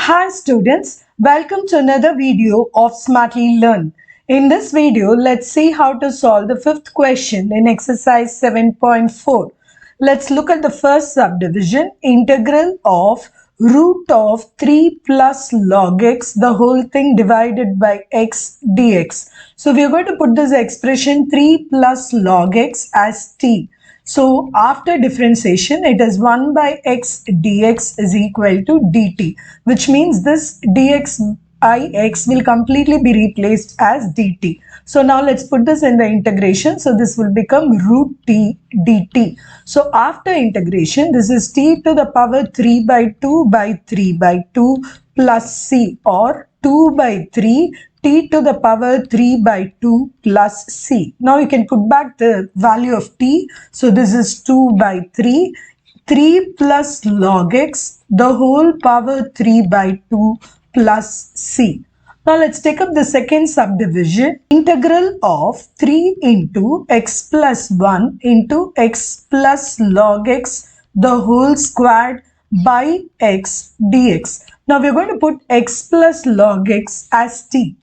Hi students, welcome to another video of Smartly Learn. In this video, let's see how to solve the fifth question in exercise 7.4. Let's look at the first subdivision, integral of root of 3 plus log x, the whole thing divided by x dx. So we are going to put this expression 3 plus log x as t. So after differentiation, it is 1 by x dx is equal to dt, which means this dx ix will completely be replaced as dt. So now let's put this in the integration. So this will become root t dt. So after integration, this is t to the power 3 by 2 by 3 by 2 plus c, or 2 by 3 t to the power 3 by 2 plus c. Now you can put back the value of t. So this is 2 by 3 plus log x, the whole power 3 by 2 plus c. Now let's take up the second subdivision, integral of 3 into x plus 1 into x plus log x, the whole squared by x dx. Now we're going to put x plus log x as t.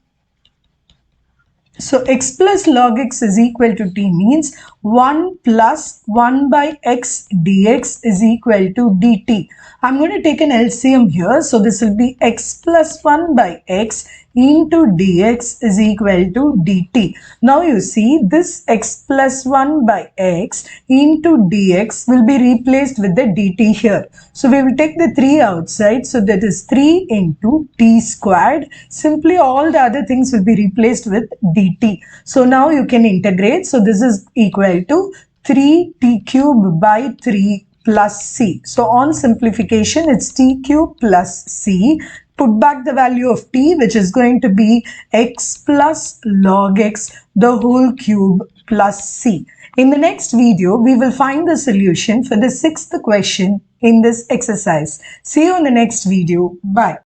So x plus log x is equal to t means 1 plus 1 by x dx is equal to dt. I'm going to take an LCM here. So this will be x plus 1 by x into dx is equal to dt. Now you see this x plus 1 by x into dx will be replaced with the dt here. So we will take the 3 outside. So that is 3 into t squared. Simply all the other things will be replaced with dt. So now you can integrate. So this is equal to 3t cube by 3 plus c. So on simplification, it's t cube plus c. Put back the value of t, which is going to be x plus log x, the whole cube plus c. In the next video, we will find the solution for the sixth question in this exercise. See you in the next video. Bye.